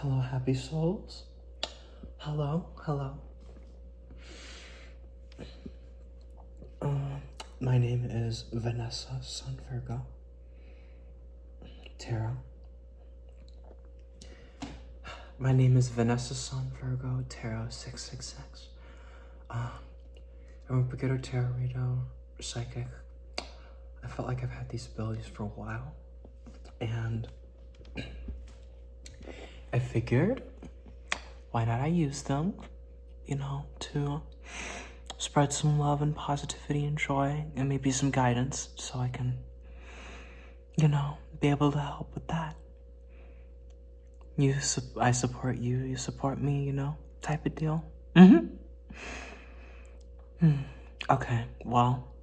Hello, happy souls. Hello, hello. My name is Vanessa, Sun Virgo, Tarot. My name is Vanessa, Sun Virgo, Tarot 666. I'm a beginner tarot reader, psychic. I felt like I've had these abilities for a while, and I figured, why not I use them, to spread some love and positivity and joy and maybe some guidance so I can, be able to help with that. I support you, you support me, type of deal. Okay, well,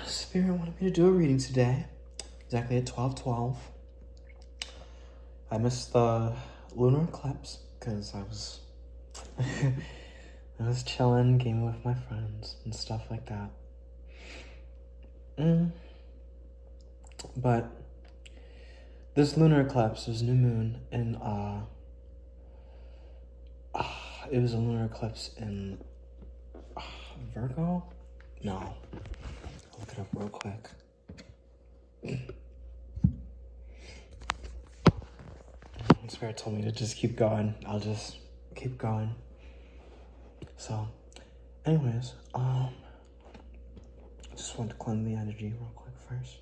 Spirit wanted me to do a reading today, exactly at 12:12. I missed the Lunar Eclipse because I was I was chilling, gaming with my friends and stuff like that. But this lunar eclipse was new moon in it was a lunar eclipse in Virgo? No. I'll look it up real quick. Spirit told me to just keep going. I'll just keep going. So, anyways, just want to cleanse the energy real quick first.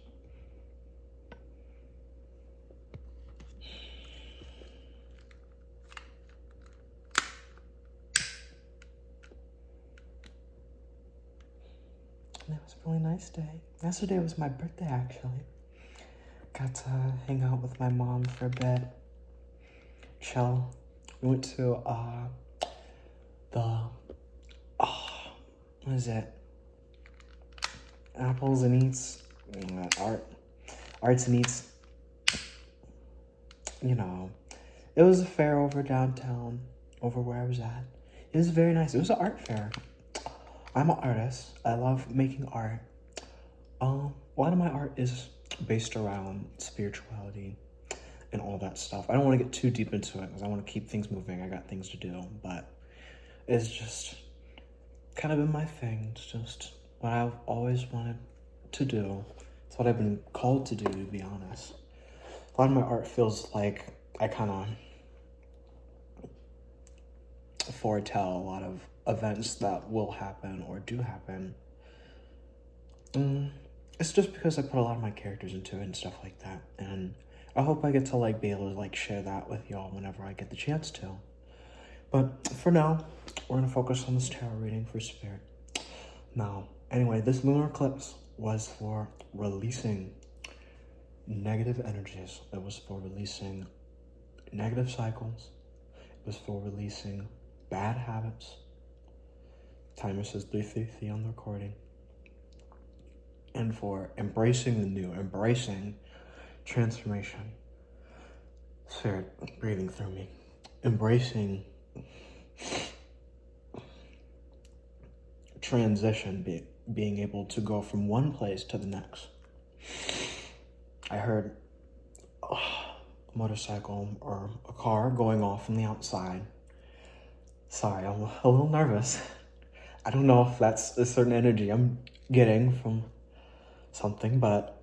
And it was a really nice day. Yesterday was my birthday, actually. Got to hang out with my mom for a bit. Chill. We went to, what is it? Apples and Eats. Arts and Eats. It was a fair over downtown, over where I was at. It was very nice. It was an art fair. I'm an artist. I love making art. A lot of my art is based around spirituality and all that stuff. I don't want to get too deep into it because I want to keep things moving. I got things to do, but it's just kind of been my thing. It's just what I've always wanted to do. It's what I've been called to do, to be honest. A lot of my art feels like I kind of foretell a lot of events that will happen or do happen. It's just because I put a lot of my characters into it and stuff like that, and I hope I get to be able to share that with y'all whenever I get the chance to. But for now, we're gonna focus on this tarot reading for Spirit. Now, anyway, this lunar eclipse was for releasing negative energies. It was for releasing negative cycles. It was for releasing bad habits. Timer says 3:53 on the recording. And for embracing the new, embracing transformation. Spirit breathing through me. Embracing transition, being able to go from one place to the next. I heard a motorcycle or a car going off from the outside. Sorry, I'm a little nervous. I don't know if that's a certain energy I'm getting from something, but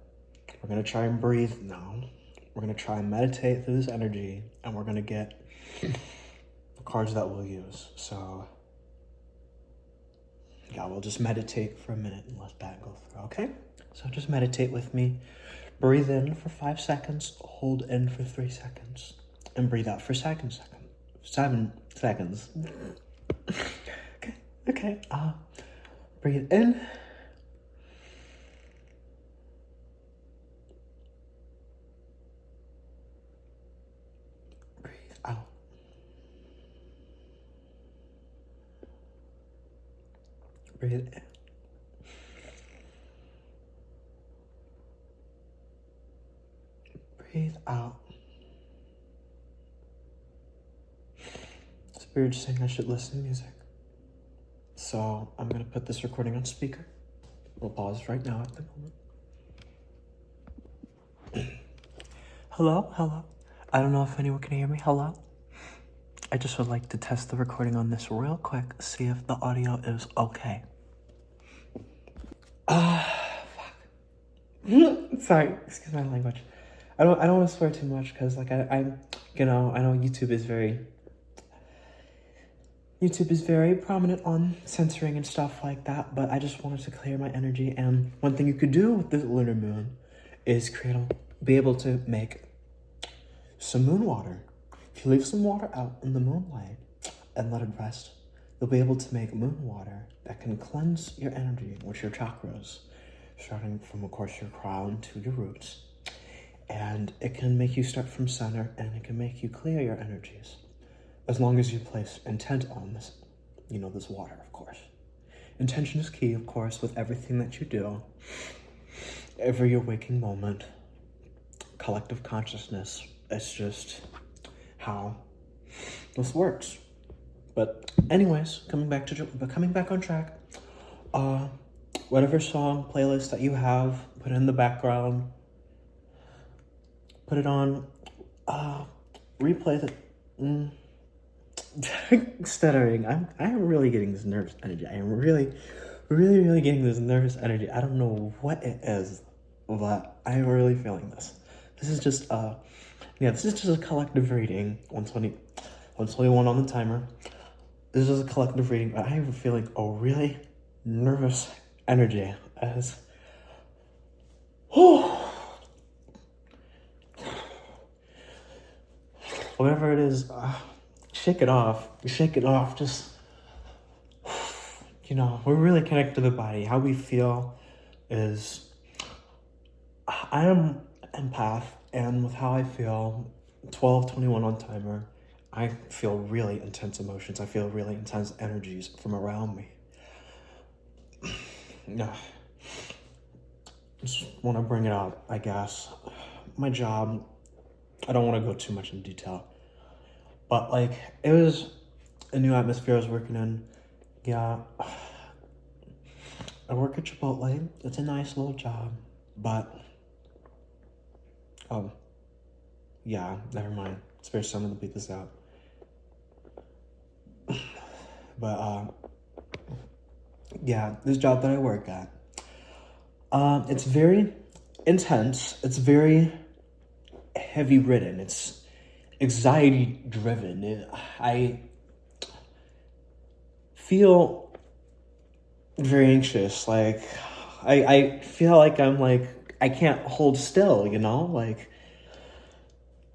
we're gonna try and breathe now. We're gonna try and meditate through this energy, and we're gonna get the cards that we'll use. So yeah, we'll just meditate for a minute and let that go through, okay? So just meditate with me. Breathe in for 5 seconds, hold in for 3 seconds, and breathe out for 7 seconds. Okay, breathe in. Breathe out. Breathe in. Breathe out. Spirit's saying I should listen to music. So I'm gonna put this recording on speaker. We'll pause right now at the moment. Hello? I don't know if anyone can hear me. Hello? I just would like to test the recording on this real quick, see if the audio is okay. Sorry, excuse my language. I don't want to swear too much because like I know YouTube is very prominent on censoring and stuff like that, but I just wanted to clear my energy. And one thing you could do with the lunar moon is be able to make some moon water. If you leave some water out in the moonlight and let it rest, you'll be able to make moon water that can cleanse your energy, which your chakras, starting from, of course, your crown to your roots. And it can make you start from center, and it can make you clear your energies, as long as you place intent on this, this water, of course. Intention is key, of course, with everything that you do. Every waking moment, collective consciousness, it's just how this works. But anyways, coming back on track, whatever song playlist that you have, put it in the background, put it on, replay the, stuttering. I'm really getting this nervous energy. I am really, really, really getting this nervous energy. I don't know what it is, but I'm really feeling this. This is just a collective reading. 121 on the timer. This is a collective reading, but I am feeling a really nervous energy as whatever it is, shake it off, just, we're really connected to the body. How we feel is, I am empath, and with how I feel, 12:21 on timer, I feel really intense emotions. I feel really intense energies from around me. Just want to bring it up, I guess. My job, I don't want to go too much in detail, but it was a new atmosphere I was working in. Yeah, I work at Chipotle. It's a nice little job, but yeah, never mind. Spare someone to beat this out. But yeah, this job that I work at, it's very intense. It's very heavy ridden. It's anxiety driven. I feel very anxious. I feel like I can't hold still,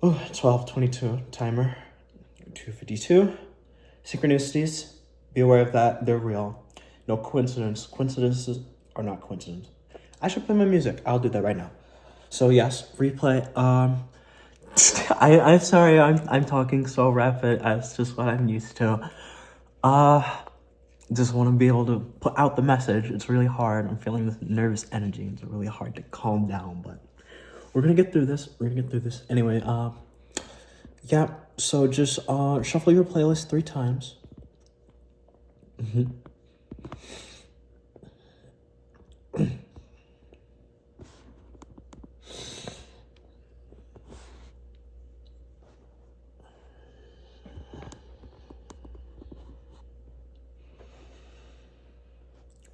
12:22 timer, 2:52. Synchronicities, be aware of that. They're real. No coincidence. Coincidences are not coincidence. I should play my music. I'll do that right now. So yes, replay. I'm sorry. I'm talking so rapid. That's just what I'm used to. Just want to be able to put out the message. It's really hard. I'm feeling this nervous energy. It's really hard to calm down, but we're gonna get through this. Anyway, yeah. So just shuffle your playlist 3 times.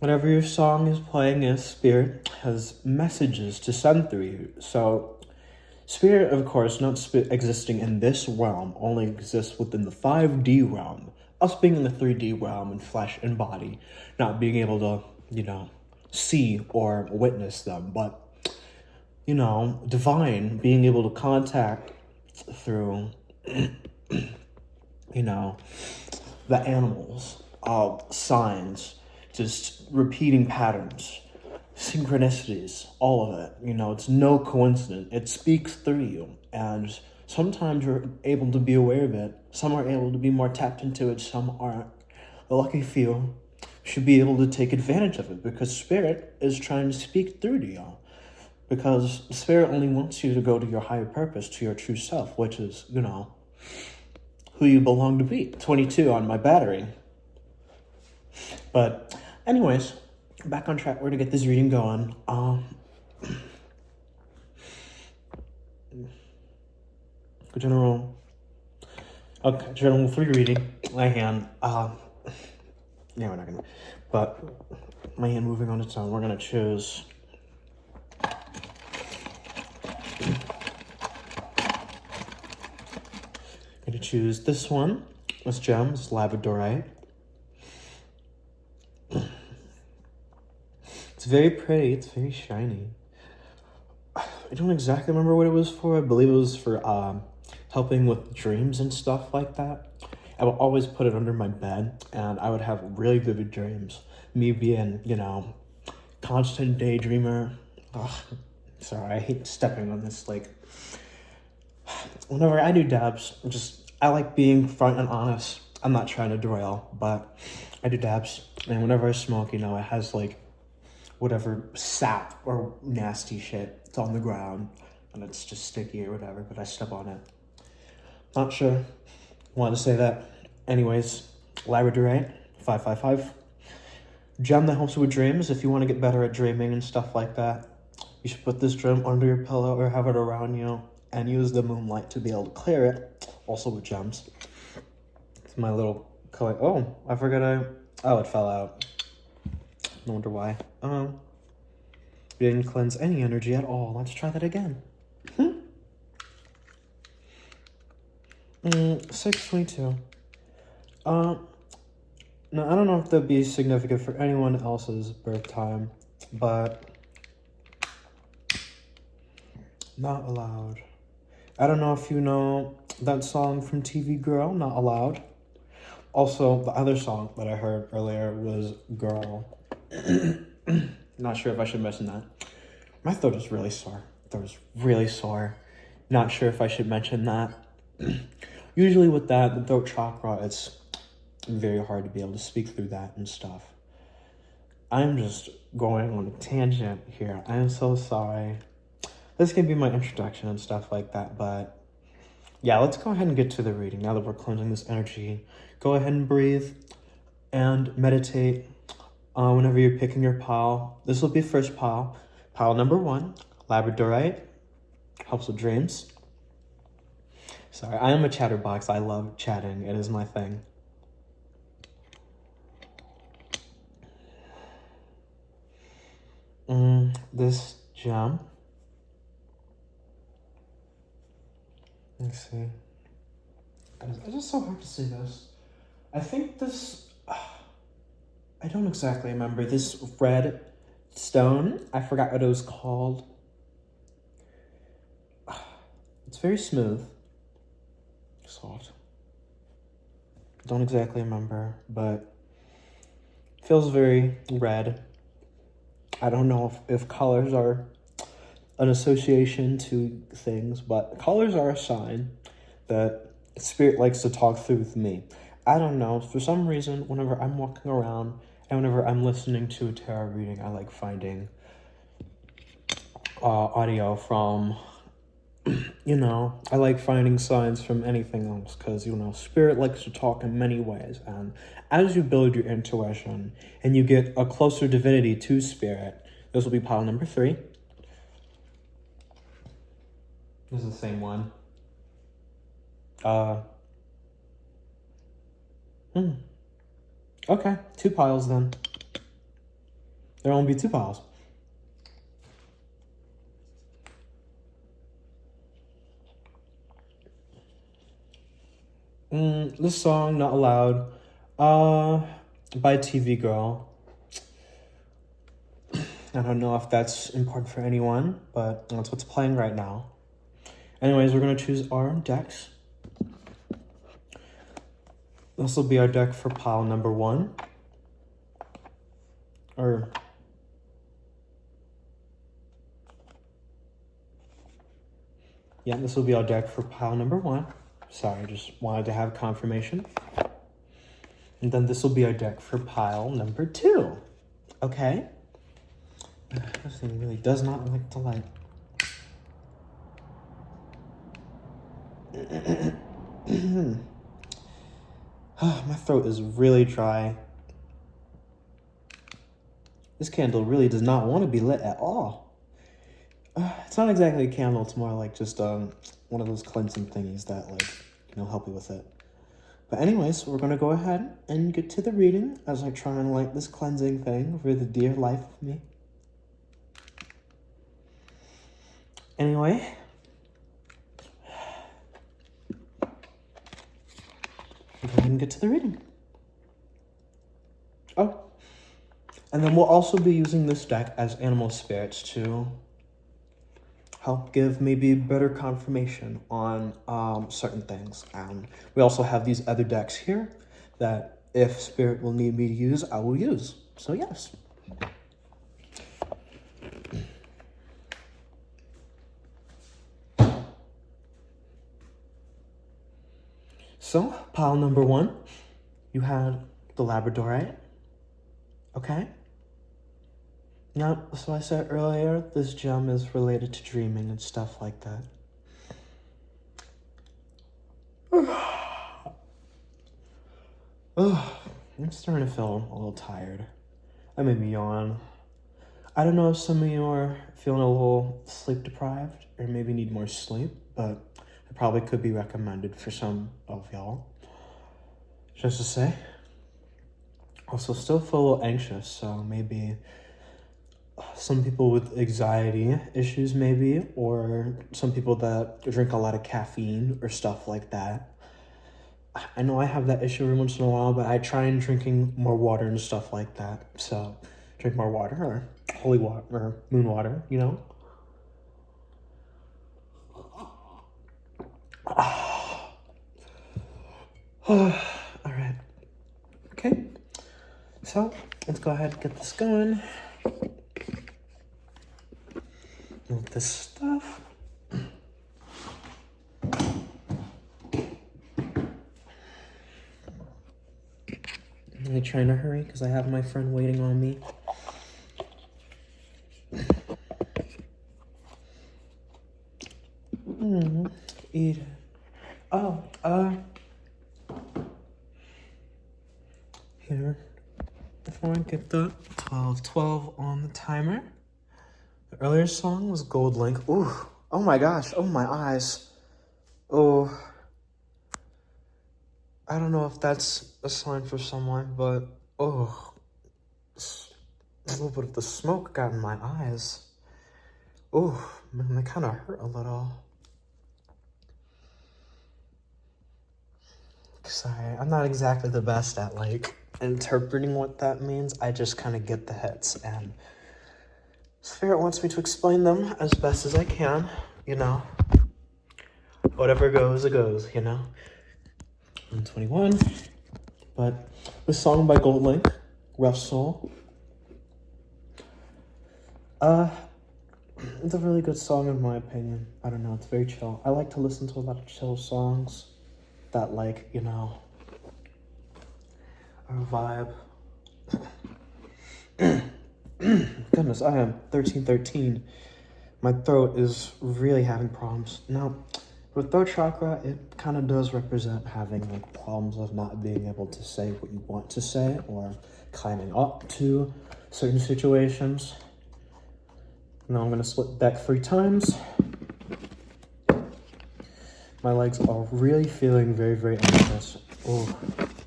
Whenever your song is playing, a spirit has messages to send through you. So, spirit, of course, not existing in this realm, only exists within the 5D realm. Us being in the 3D realm in flesh and body, not being able to, see or witness them. But, divine, being able to contact through, the animals, signs, just repeating patterns, synchronicities, all of it. It's no coincidence. It speaks through you. And sometimes you're able to be aware of it. Some are able to be more tapped into it. Some aren't. The lucky few should be able to take advantage of it, because spirit is trying to speak through to you. Because spirit only wants you to go to your higher purpose, to your true self, which is, who you belong to be. 22 on my battery. But anyways, back on track. We're gonna get this reading going. General. Okay, general 3 reading. My hand. Yeah, we're not gonna. But my hand moving on its own. We're gonna choose. I'm gonna choose this one. This gem, this labradorite. It's very pretty. It's very shiny. I don't exactly remember what it was for. I believe it was for helping with dreams and stuff like that. I would always put it under my bed, and I would have really vivid dreams. Me being, you know, constant daydreamer. Ugh, sorry, I hate stepping on this. Like, whenever I do dabs, I like being front and honest. I'm not trying to derail, but I do dabs, and whenever I smoke, you know, it has like whatever sap or nasty shit. It's on the ground, and it's just sticky or whatever, but I step on it. Not sure. Wanted to say that. Anyways, labradorite, 555. Gem that helps you with dreams. If you want to get better at dreaming and stuff like that, you should put this gem under your pillow or have it around you and use the moonlight to be able to clear it. Also with gems. It's my little color. Oh, I forgot oh, it fell out. No wonder why. Didn't cleanse any energy at all. Let's try that again. 622. Now, I don't know if that'd be significant for anyone else's birth time, but not allowed. I don't know if you know that song from TV Girl, Not Allowed. Also, the other song that I heard earlier was Girl. Not sure if I should mention that. My throat is really sore. Not sure if I should mention that. Usually with that, the throat chakra, it's very hard to be able to speak through that and stuff. I'm just going on a tangent here. I am so sorry. This can be my introduction and stuff like that, but yeah, let's go ahead and get to the reading. Now that we're cleansing this energy, go ahead and breathe and meditate. Whenever you're picking your pile, this will be first pile. Pile number 1, labradorite, helps with dreams. Sorry, I am a chatterbox. I love chatting. It is my thing. This gem. Let's see. It's just so hard to see this. I think this... I don't exactly remember. This red stone, I forgot what it was called. It's very smooth. Soft. Don't exactly remember, but feels very red. I don't know if colors are an association to things, but colors are a sign that spirit likes to talk through with me. I don't know, for some reason, whenever I'm walking around and whenever I'm listening to a tarot reading, I like finding audio from, you know, I like finding signs from anything else because, you know, spirit likes to talk in many ways. And as you build your intuition and you get a closer divinity to spirit, this will be pile number 3. This is the same one. Okay, 2 piles then. There'll only be 2 piles. This song, Not Allowed, by TV Girl. I don't know if that's important for anyone, but that's what's playing right now. Anyways, we're gonna choose our decks. This will be our deck for pile number 1. Yeah, this will be our deck for pile number 1. Sorry, just wanted to have confirmation. And then this will be our deck for pile number 2. Okay? This thing really does not like the light. My throat is really dry. This candle really does not want to be lit at all. It's It's not exactly a candle, it's more like just one of those cleansing thingies that like, help you with it. But anyways, we're gonna go ahead and get to the reading as I try and light this cleansing thing for the dear life of me. Anyway, we'll go ahead and get to the reading. Oh, and then we'll also be using this deck as animal spirits to help give maybe better confirmation on certain things. And we also have these other decks here that if spirit will need me to use, I will use. So yes. So pile number 1, you had the Labradorite. Okay. Now, so I said earlier, this gem is related to dreaming and stuff like that. I'm starting to feel a little tired. I made me yawn. I don't know if some of you are feeling a little sleep deprived or maybe need more sleep, but it probably could be recommended for some of y'all. Just to say. Also, still feel a little anxious, so maybe some people with anxiety issues maybe, or some people that drink a lot of caffeine or stuff like that. I know I have that issue every once in a while, but I try and drinking more water and stuff like that. So drink more water or holy water or moon water, All right. Okay. So let's go ahead and get this going. Move this stuff. I'm really trying to hurry because I have my friend waiting on me. Eat. Oh, here. Before I get the 12 on the timer. The earlier song was Gold Link. Ooh, oh my gosh, oh my eyes. Oh, I don't know if that's a sign for someone, but oh, a little bit of the smoke got in my eyes. Oh, man, they kind of hurt a little. Sorry, I'm not exactly the best at like interpreting what that means. I just kind of get the hits, and Spirit wants me to explain them as best as I can, Whatever goes, it goes, 121. But this song by Gold Link, Rough Soul. It's a really good song in my opinion. I don't know, it's very chill. I like to listen to a lot of chill songs that like, are a vibe. Goodness, I am 1313. My throat is really having problems. Now, with throat chakra, it kind of does represent having like problems of not being able to say what you want to say or climbing up to certain situations. Now I'm gonna split deck 3 times. My legs are really feeling very, very anxious. Oh,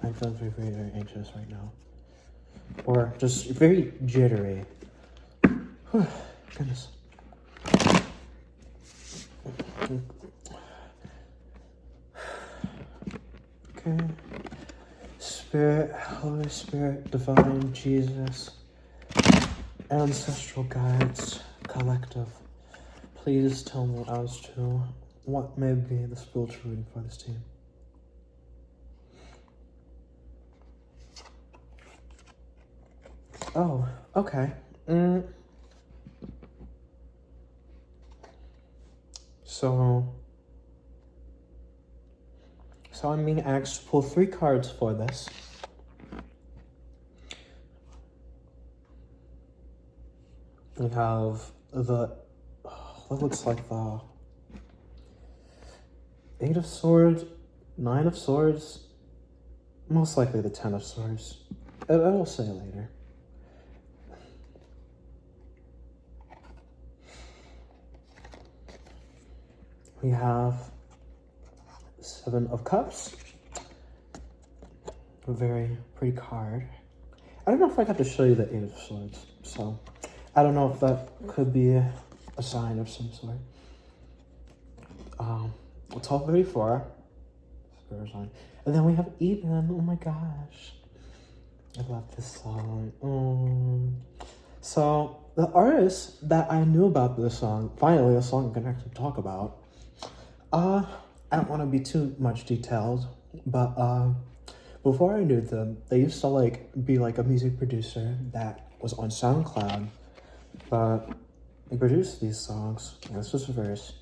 I feel very, very, very anxious right now. Or just very jittery. Goodness. Okay. Spirit, Holy Spirit, Divine, Jesus, Ancestral Guides, Collective. Please tell me as to what may be the spiritual reading for this team. Oh, okay. So I'm being asked to pull 3 cards for this. We have what looks like the 8 of Swords, 9 of Swords, most likely the 10 of Swords. I will say later. we have Seven of Cups. A very pretty card. I don't know if I got to show you the Eight of Swords, so I don't know if that could be a sign of some sort. 1234. Spirit sign. And then we have Eden. Oh my gosh. I love this song. So the artist that I knew about this song, finally a song I can actually talk about. I don't want to be too much detailed, but before I knew them, they used to like be like a music producer that was on SoundCloud, but they produced these songs. This was a verse.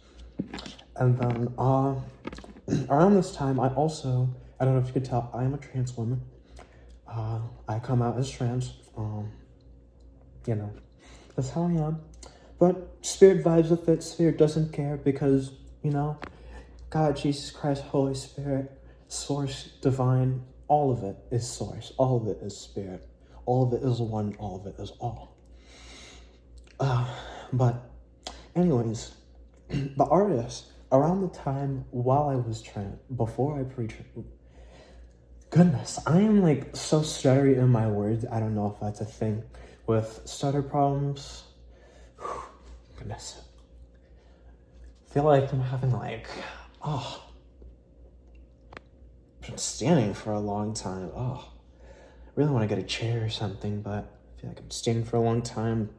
And then around this time, I don't know if you could tell, I am a trans woman. I come out as trans. You know, that's how I am. But Spirit vibes with it. Spirit doesn't care because, you know, God, Jesus Christ, Holy Spirit, Source, Divine, all of it is Source. All of it is Spirit. All of it is one. All of it is all. But anyways, the artist, around the time while I was trans, before I pre-trans, goodness, I am like so stuttery in my words. I don't know if that's a thing with stutter problems. Goodness. I feel like I'm having like, I've been standing for a long time. I really want to get a chair or something, but I feel like I'm standing for a long time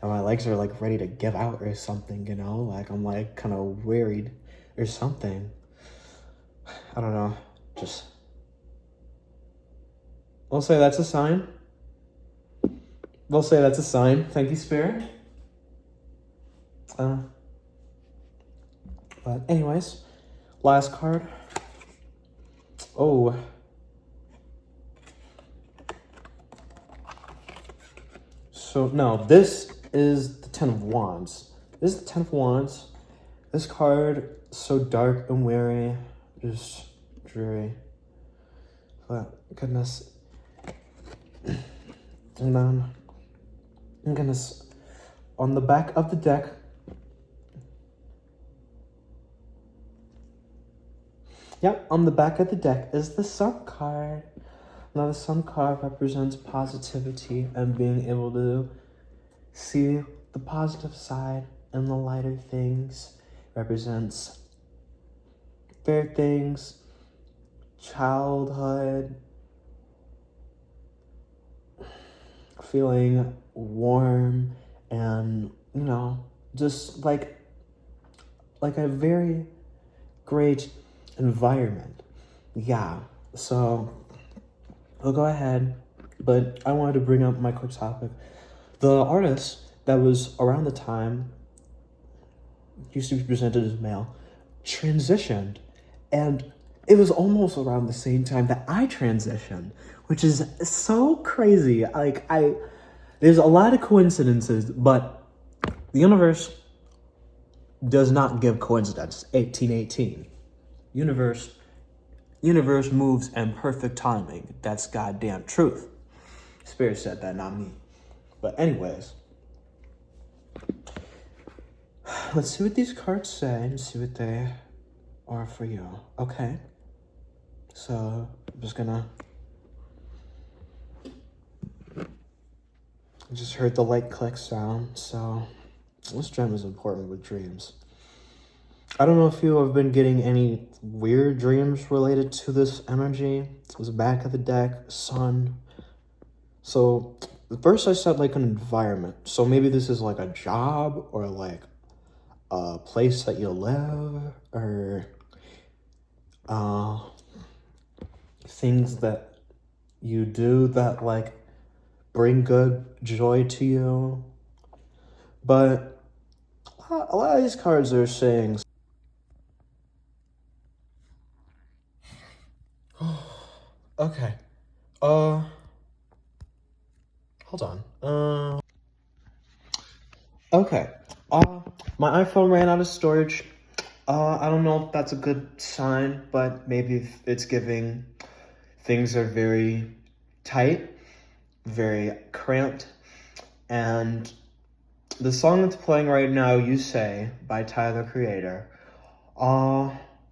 and my legs are like ready to give out or something, you know? Like I'm like kind of wearied or something. I don't know. Just, we'll say that's a sign. We'll say that's a sign. Thank you, Spirit. But anyways, last card. Oh. So, no, this is the Ten of Wands. This is the Ten of Wands. This card, so dark and weary, just dreary. But, goodness. And then, goodness, on the back of the deck, on the back of the deck is the Sun card. Now the Sun card represents positivity and being able to see the positive side and the lighter things. Represents fair things, childhood, feeling warm and, you know, just like a very great environment. Yeah, so we'll go ahead, but I wanted to bring up my quick topic. The artist that was around the time, used to be presented as male, transitioned, and it was almost around the same time that I transitioned, which is so crazy. Like, there's a lot of coincidences, but the universe does not give coincidence. 1818. Universe moves in perfect timing. That's goddamn truth. Spirit said that, not me. But anyways, let's see what these cards say and see what they are for you. Okay. So I'm just gonna. I just heard the light click sound. So this gem is important with dreams. I don't know if you have been getting any weird dreams related to this energy. It was back of the deck, sun. So first I said like an environment. So maybe this is like a job or like a place that you live or things that you do that like bring good joy to you. But a lot of these cards are saying okay. Hold on. Okay. My iPhone ran out of storage. I don't know if that's a good sign, but maybe it's giving things are very tight, very cramped, and the song that's playing right now, You Say, by Tyler, Creator, Uh,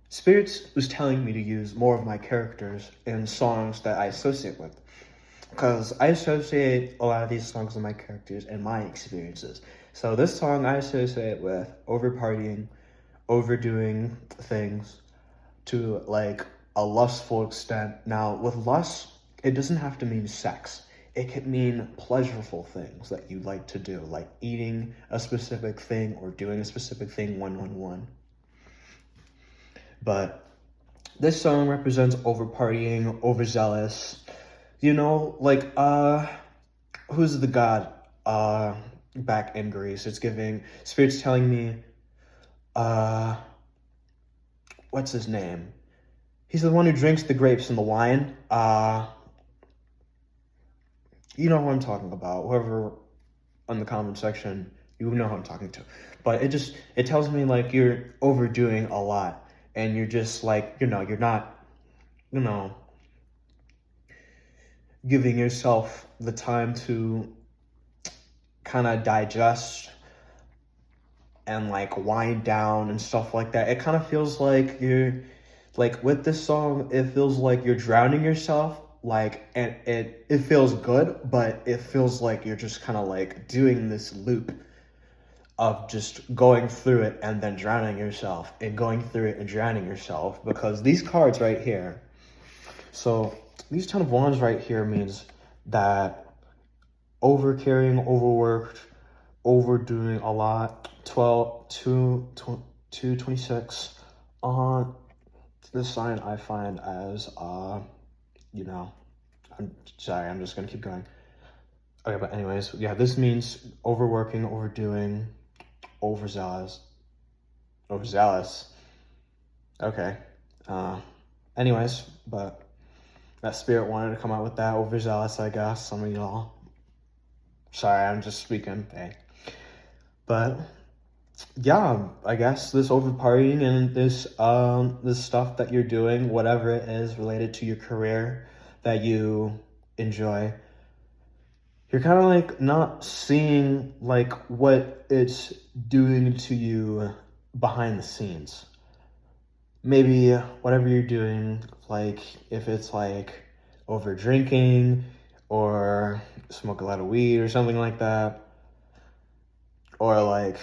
Spirits was telling me to use more of my characters in songs that I associate with. Because I associate a lot of these songs with my characters and my experiences. So this song I associate with over partying, overdoing things to like a lustful extent. Now, with lust, it doesn't have to mean sex. It can mean pleasurable things that you like to do, like eating a specific thing or doing a specific thing one. But this song represents over partying, overzealous. You know, like who's the god back in Greece? It's giving spirits telling me what's his name? He's the one who drinks the grapes and the wine. You know who I'm talking about. Whoever on the comment section, you know who I'm talking to. But it tells me like you're overdoing a lot and you're just like, you're not, giving yourself the time to kind of digest and like wind down and stuff like that. It kind of feels like you're like with this song, it feels like you're drowning yourself. Like, and it feels good, but it feels like you're just kind of like doing this loop of just going through it and then drowning yourself and going through it and drowning yourself, because these cards right here, so these 10 of wands right here means that over-caring, overworked, overdoing a lot. 226 this sign I find as I'm sorry, I'm just gonna keep going. Okay, but anyways, yeah, this means overworking, overdoing, overzealous. Okay. Anyways, but that spirit wanted to come out with that overzealous, I guess. Some of y'all. Sorry, I'm just speaking. Hey. But yeah, I guess this over partying and this stuff that you're doing, whatever it is related to your career that you enjoy, you're kind of like not seeing like what it's doing to you behind the scenes. Maybe whatever you're doing, like if it's like over drinking or smoke a lot of weed or something like that, or like,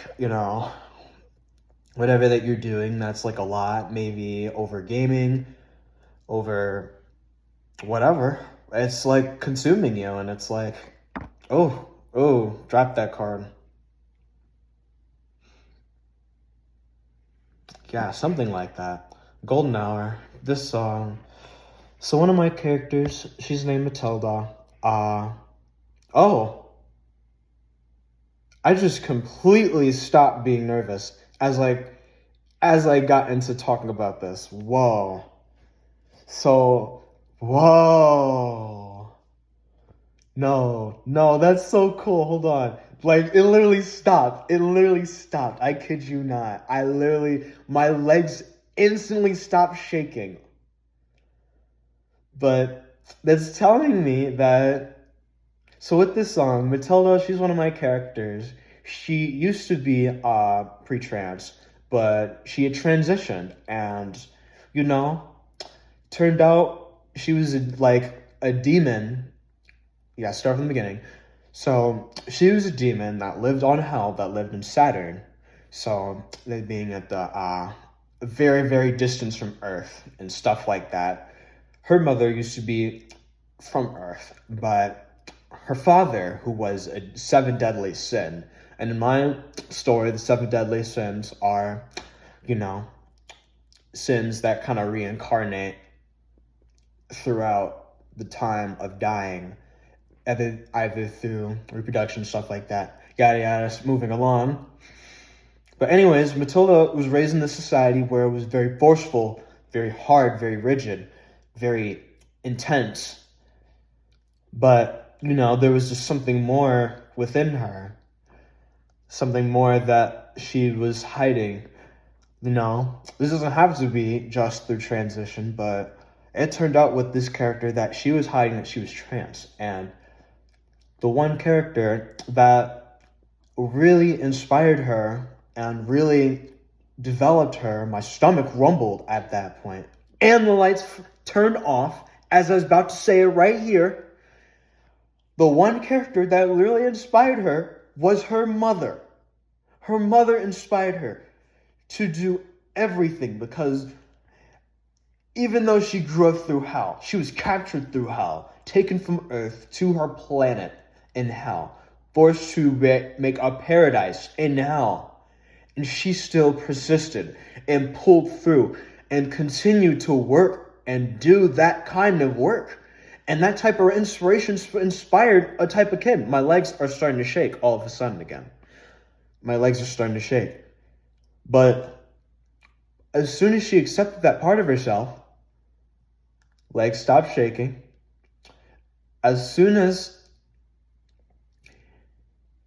whatever that you're doing that's like a lot, maybe over gaming, over whatever, it's like consuming you, and it's like, oh, drop that card. Yeah, something like that. Golden Hour, this song. So one of my characters, she's named Matilda. Oh, I just completely stopped being nervous as I got into talking about this. Whoa. So, whoa. No, that's so cool. Hold on. Like, it literally stopped. I kid you not. My legs instantly stopped shaking. But that's telling me that, so with this song, Matilda, she's one of my characters. She used to be pre-trans, but she had transitioned, and, turned out she was like a demon. Yeah, start from the beginning. So she was a demon that lived on hell, that lived in Saturn. So they being at the very, very distance from Earth and stuff like that. Her mother used to be from Earth, but her father, who was a 7 deadly sin. And in my story, the 7 deadly sins are, sins that kind of reincarnate throughout the time of dying, either through reproduction, stuff like that, yada yada, moving along. But anyways, Matilda was raised in this society where it was very forceful, very hard, very rigid, very intense. But, there was just something more within her, something more that she was hiding. This doesn't have to be just through transition, but it turned out with this character that she was hiding that she was trans. And the one character that really inspired her and really developed her, my stomach rumbled at that point, and the lights turned off as I was about to say it right here. The one character that really inspired her was her mother. Her mother inspired her to do everything, because even though she grew up through hell, she was captured through hell, taken from Earth to her planet in hell, forced to make a paradise in hell. And she still persisted and pulled through and continued to work and do that kind of work. And that type of inspiration inspired a type of kid. My legs are starting to shake all of a sudden again. My legs are starting to shake. But as soon as she accepted that part of herself, legs stopped shaking. As soon as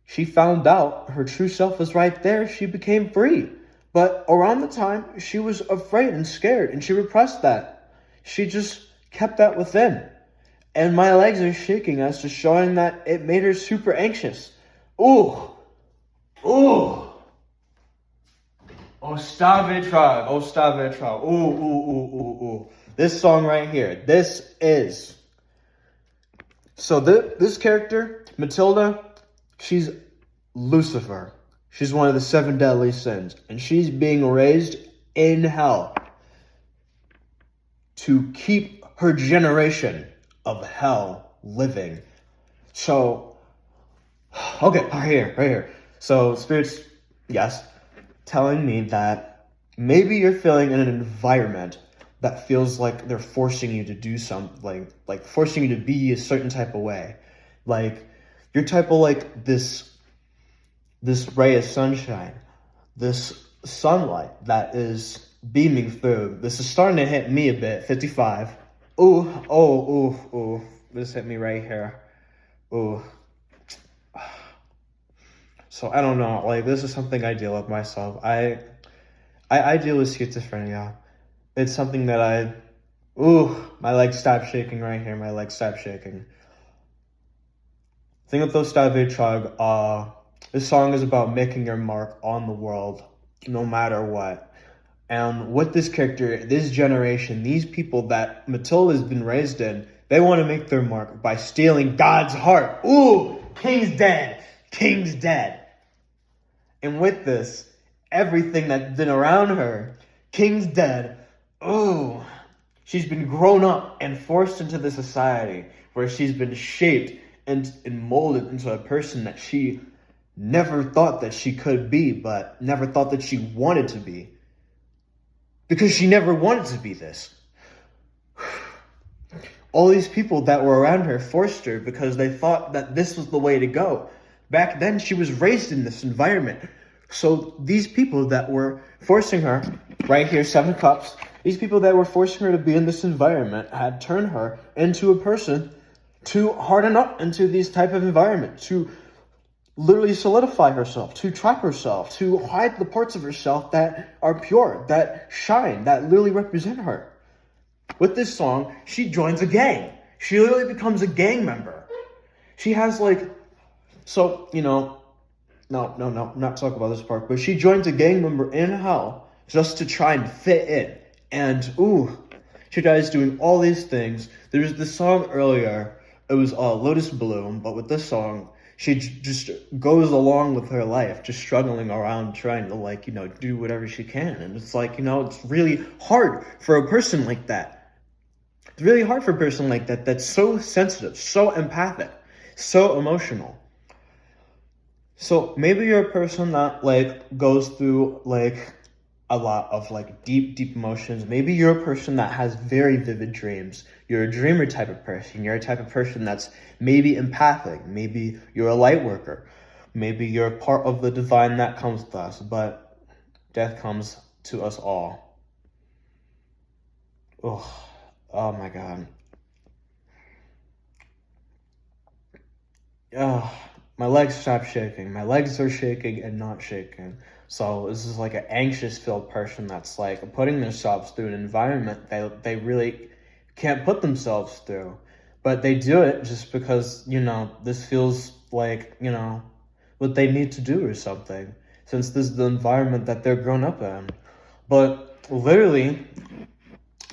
she found out her true self was right there, she became free. But around the time, she was afraid and scared, and she repressed that. She just kept that within. And my legs are shaking as to showing that it made her super anxious. Ooh. Ooh. Ostave Trog. Ostave Trog. Ooh. This song right here. This is. So this character, Matilda, she's Lucifer. She's one of the 7 deadly sins. And she's being raised in hell to keep her generation of hell living. So, okay, right here. So, spirits, yes, telling me that maybe you're feeling in an environment that feels like they're forcing you to do something, like forcing you to be a certain type of way. Like, you're type of like this ray of sunshine, this sunlight that is beaming through. This is starting to hit me a bit, 55. Ooh. This hit me right here. Ooh. So I don't know, like this is something I deal with myself. I deal with schizophrenia. It's something that my legs stopped shaking right here. My legs stopped shaking. Thing with those Stave Chug, this song is about making your mark on the world, no matter what. And with this character, this generation, these people that Matilda's been raised in, they want to make their mark by stealing God's heart. Ooh, King's dead. King's dead. And with this, everything that's been around her, King's dead. Ooh, she's been grown up and forced into this society where she's been shaped and molded into a person that she never thought that she could be, but never thought that she wanted to be. Because she never wanted to be this. All these people that were around her forced her because they thought that this was the way to go. Back then, she was raised in this environment. So these people that were forcing her, right here, 7 cups, these people that were forcing her to be in this environment had turned her into a person to harden up into these type of environment, to literally solidify herself, to trap herself, to hide the parts of herself that are pure, that shine, that literally represent her. With this song, she joins a gang. She literally becomes a gang member. She has no, not talk about this part, but she joins a gang member in hell just to try and fit in. And, she tries doing all these things. There was this song earlier, it was Lotus Bloom, but with this song, she just goes along with her life, just struggling around, trying to, do whatever she can. And it's it's really hard for a person like that. It's really hard for a person like that that's so sensitive, so empathic, so emotional. So maybe you're a person that, goes through, a lot of, deep, deep emotions. Maybe you're a person that has very vivid dreams. You're a dreamer type of person. You're a type of person that's maybe empathic. Maybe you're a light worker. Maybe you're a part of the divine that comes to us. But death comes to us all. Oh my God. My legs stopped shaking. My legs are shaking and not shaking. So this is an anxious-filled person that's putting themselves through an environment they really can't put themselves through. But they do it just because, this feels like, what they need to do or something. Since this is the environment that they're grown up in. But literally,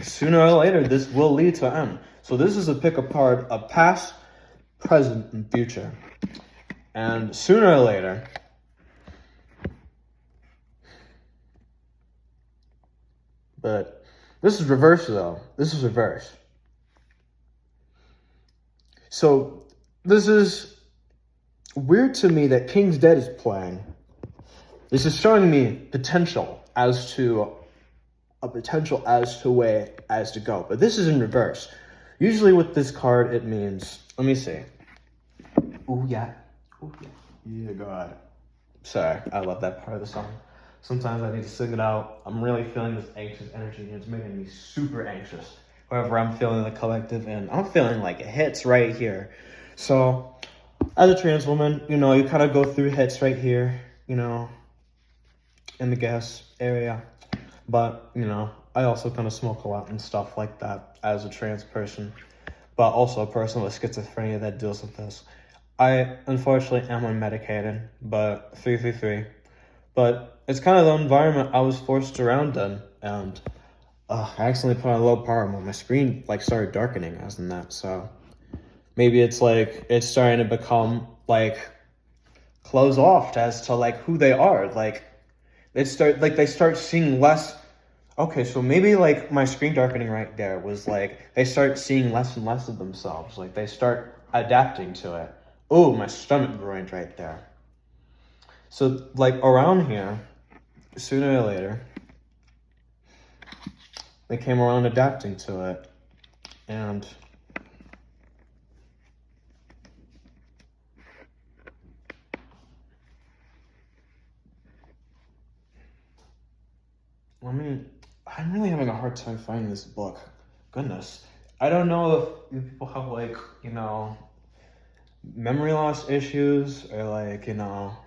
sooner or later, this will lead to an end. So this is a pick apart of past, present, and future. And sooner or later, but this is reverse though. This is reverse. So this is weird to me that King's Dead is playing. This is showing me potential as to way as to go. But this is in reverse. Usually with this card, it means, let me see. Ooh, yeah. Ooh, yeah. Yeah, go ahead. Sorry, I love that part of the song. Sometimes I need to sing it out. I'm really feeling this anxious energy, and it's making me super anxious. However, I'm feeling the collective, and I'm feeling like it hits right here. So, as a trans woman, you know, you kind of go through hits right here, you know, in the gas area. But, you know, I also kind of smoke a lot and stuff like that as a trans person, but also a person with schizophrenia that deals with this. I, unfortunately, am unmedicated, but 333. But it's kind of the environment I was forced around in, and I accidentally put on low power mode. My screen, like, started darkening as in that, so maybe it's, like, it's starting to become, like, closed off as to, like, who they are. Like, they start seeing less. Okay, so maybe, like, my screen darkening right there was, like, they start seeing less and less of themselves. Like, they start adapting to it. Oh, my stomach groined right there. So, like, around here, sooner or later, they came around adapting to it. And I'm really having a hard time finding this book. Goodness. I don't know if people have, like, you know, memory loss issues or, like, you know,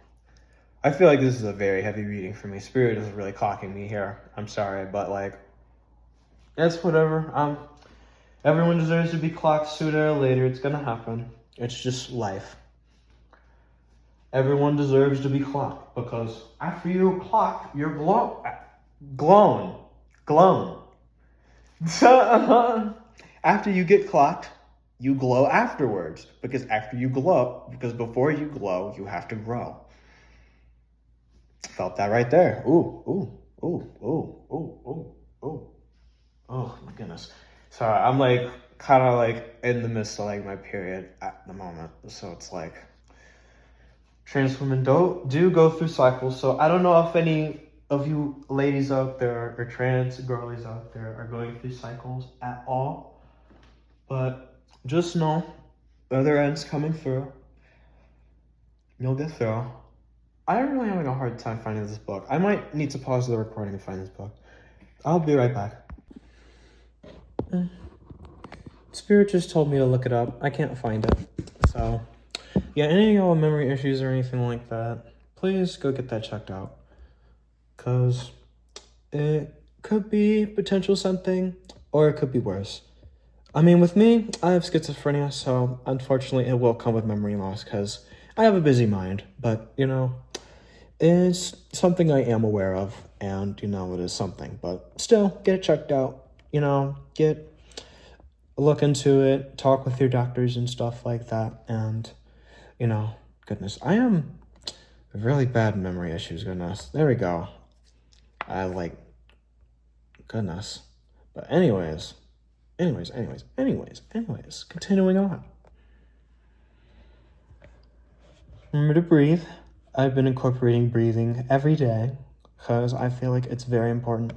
I feel like this is a very heavy reading for me. Spirit is really clocking me here. I'm sorry, but, like, it's whatever. Everyone deserves to be clocked sooner or later. It's gonna happen. It's just life. Everyone deserves to be clocked because after you're clocked, you're glown. After you get clocked, you glow afterwards because before you glow, you have to grow. Felt that right there. Ooh, ooh, ooh, ooh, ooh, ooh, ooh. Oh my goodness. Sorry, I'm like kind of like in the midst of like my period at the moment. So it's like trans women do go through cycles. So I don't know if any of you ladies out there or trans girlies out there are going through cycles at all. But just know the other end's coming through. You'll get through. I'm really having a hard time finding this book. I might need to pause the recording and find this book. I'll be right back. Spirit just told me to look it up. I can't find it. So, yeah, any of y'all memory issues or anything like that, please go get that checked out. Because it could be potential something, or it could be worse. I mean, with me, I have schizophrenia, so unfortunately it will come with memory loss because I have a busy mind. But, you know, it's something I am aware of, and, you know, it is something. But still, get it checked out. You know, look into it, talk with your doctors and stuff like that. And, you know, goodness, I am really bad memory issues, goodness. There we go. Goodness. But anyways, continuing on. Remember to breathe. I've been incorporating breathing every day because I feel like it's very important.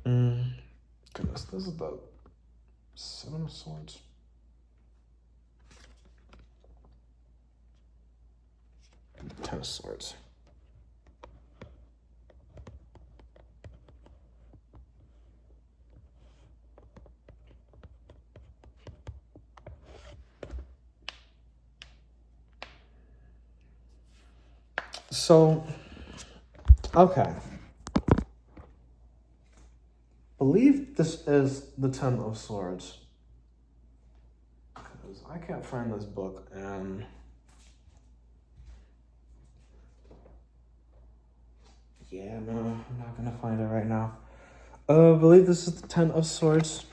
Goodness, this is the Seven of Swords. Ten of Swords. So, okay. Believe this is the Ten of Swords. Because I can't find this book, and Yeah, no, I'm not gonna find it right now. I believe this is the Ten of Swords.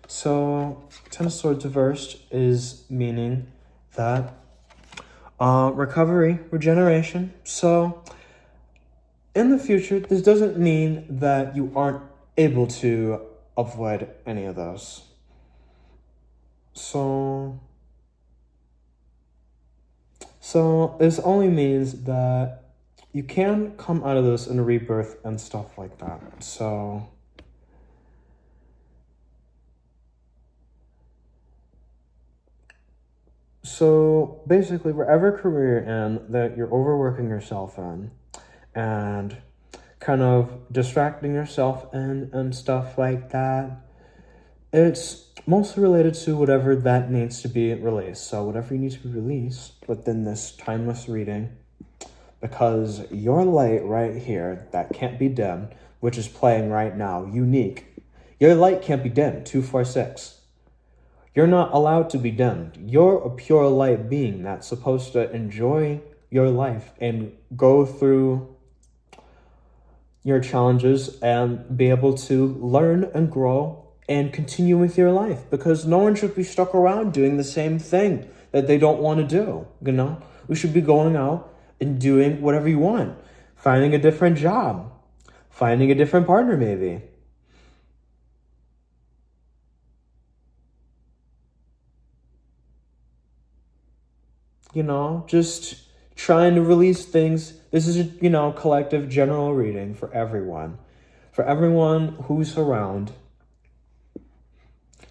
So, Ten of Swords reversed is meaning that recovery, regeneration. So, in the future, this doesn't mean that you aren't able to avoid any of those. So this only means that you can come out of this in a rebirth and stuff like that. So basically, wherever career you're in that you're overworking yourself in and kind of distracting yourself in and stuff like that, it's mostly related to whatever that needs to be released. So whatever you need to be released within this timeless reading, because your light right here that can't be dimmed, which is playing right now, unique. Your light can't be dimmed, 246. You're not allowed to be dimmed. You're a pure light being that's supposed to enjoy your life and go through your challenges and be able to learn and grow and continue with your life, because no one should be stuck around doing the same thing that they don't want to do. We should be going out and doing whatever you want, finding a different job, finding a different partner maybe. Just trying to release things. This is a, collective general reading for everyone who's around.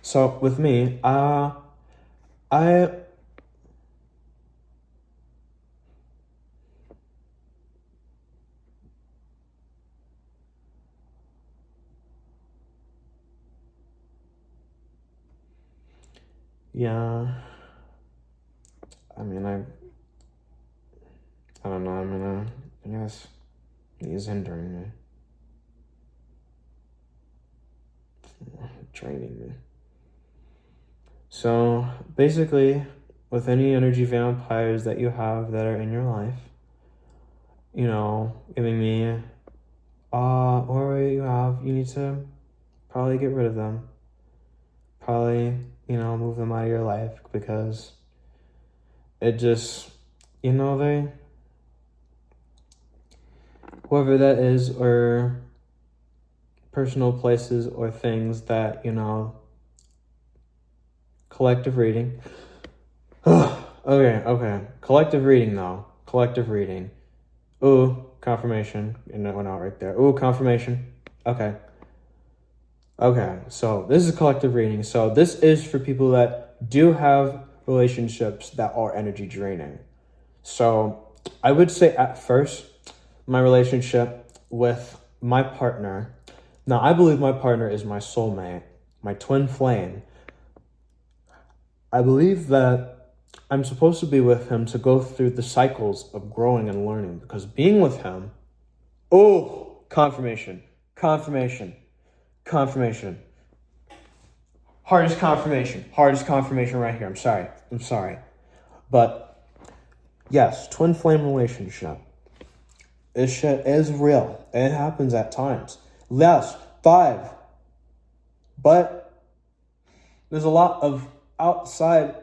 So with me, yeah, I mean, I don't know, I guess he's hindering me. Draining me. So basically, with any energy vampires that you have that are in your life, giving me, or you need to probably get rid of them. Probably, move them out of your life, because it just, whoever that is, or personal places or things that, collective reading. Okay. Collective reading, though. Collective reading. Ooh, confirmation. And that went out right there. Ooh, confirmation. Okay, so this is a collective reading. So this is for people that do have relationships that are energy draining. So I would say at first, my relationship with my partner. Now, I believe my partner is my soulmate, my twin flame. I believe that I'm supposed to be with him to go through the cycles of growing and learning, because being with him, confirmation. Hardest confirmation right here. I'm sorry. But yes, twin flame relationship. This shit is real. It happens at times. Yes, 5. But there's a lot of outside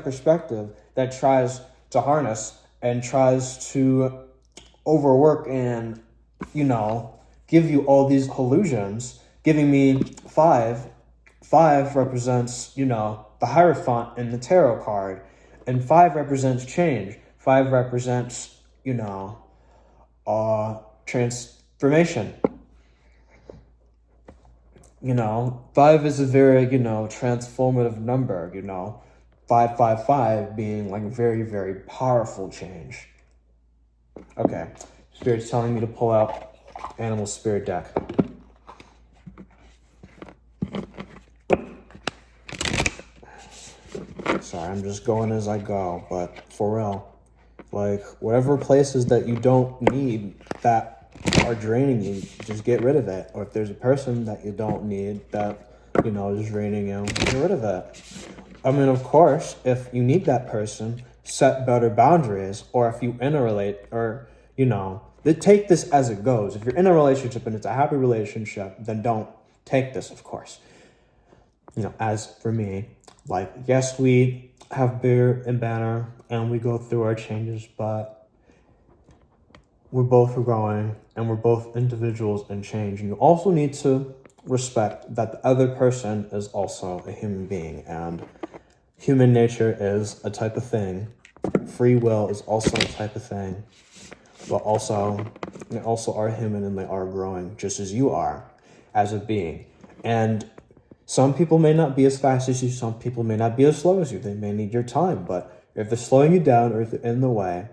perspective that tries to harness and tries to overwork and, give you all these illusions, giving me 5. 5 represents, the Hierophant in the tarot card, and 5 represents change. 5 represents, transformation. 5 is a very, transformative number, 555 being like very, very powerful change. Okay, Spirit's telling me to pull out Animal Spirit deck. Sorry, I'm just going as I go, but for real, like, whatever places that you don't need that are draining you, just get rid of it. Or if there's a person that you don't need that, is draining you, get rid of it. I mean, of course, if you need that person, set better boundaries, or if you interrelate, or, take this as it goes. If you're in a relationship and it's a happy relationship, then don't take this, of course. As for me, like, yes, we have beer and banner and we go through our changes, but we're both growing and we're both individuals in change. And you also need to respect that the other person is also a human being, and human nature is a type of thing. Free will is also a type of thing, but also they also are human and they are growing just as you are as a being. And some people may not be as fast as you, some people may not be as slow as you. They may need your time, but if they're slowing you down or if they're in the way,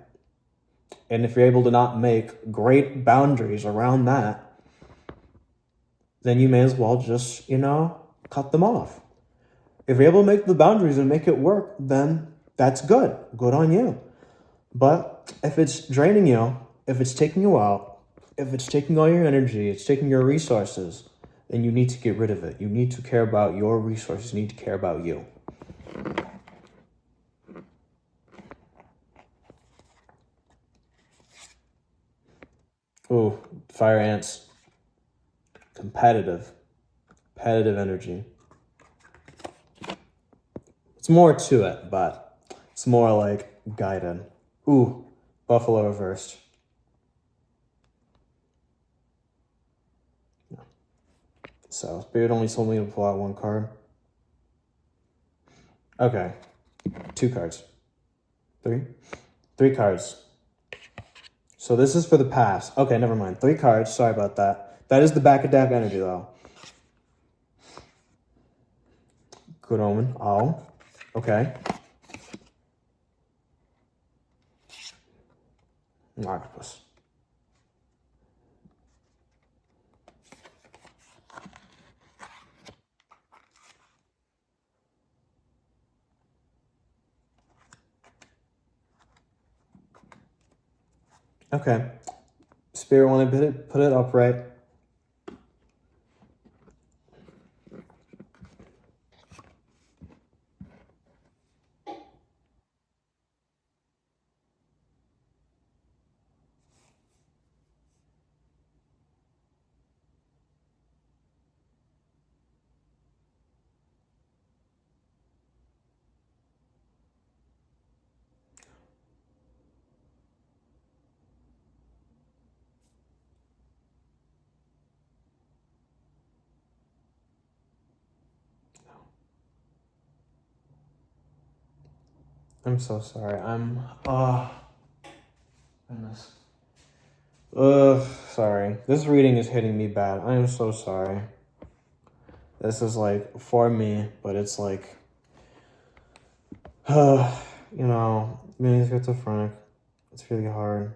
and if you're able to not make great boundaries around that, then you may as well just, cut them off. If you're able to make the boundaries and make it work, then that's good. Good on you. But if it's draining you, if it's taking you out, if it's taking all your energy, it's taking your resources, then you need to get rid of it. You need to care about your resources. You need to care about you. Ooh, fire ants. Competitive energy. It's more to it, but it's more like guided. Ooh, buffalo reversed. So, Spirit only told me to pull out one card. Okay. 2 cards. 3? 3 cards. So this is for the past. Okay, never mind. 3 cards. Sorry about that. That is the back of deck energy, though. Good omen. Oh. Okay. Octopus. Okay. Spirit want to put it upright. I'm so sorry. Goodness. Sorry. This reading is hitting me bad. I am so sorry. This is like for me, but it's like, being schizophrenic. It's really hard.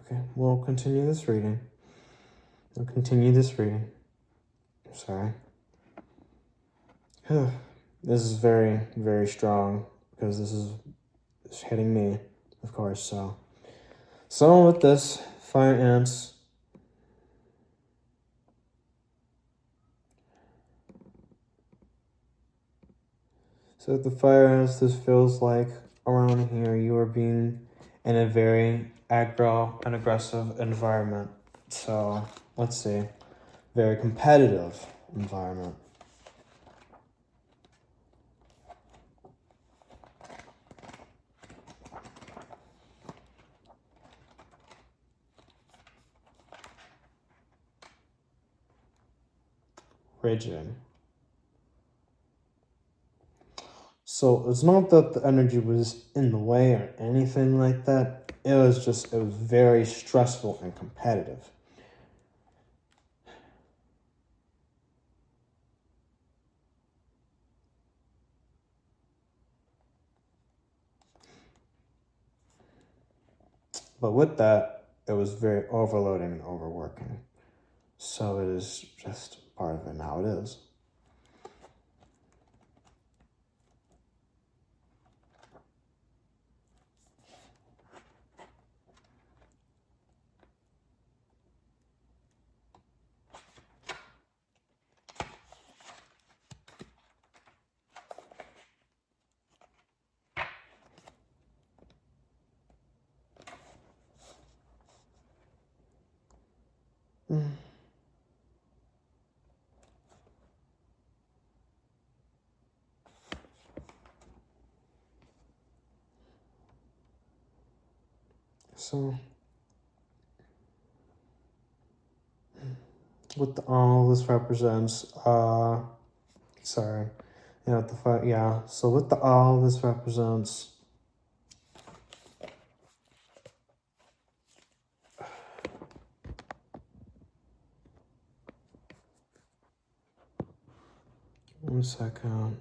Okay, we'll continue this reading. Sorry. This is very, very strong because this is hitting me, of course. So with this, fire ants. So with the fire ants, this feels like around here you are being in a very aggro and aggressive environment. So let's see, very competitive environment. Rigid. So it's not that the energy was in the way or anything like that. It was very stressful and competitive. But with that, it was very overloading and overworking. So it is just part of it now. It is. So, what all this represents, sorry, yeah, so what all this represents, one second.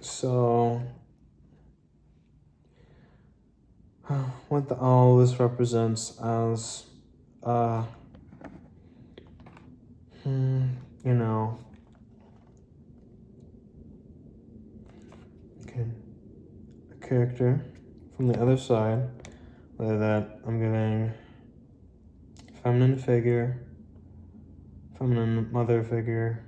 So, what all this represents as, you know, okay, a character from the other side, whether that I'm giving feminine figure, feminine mother figure,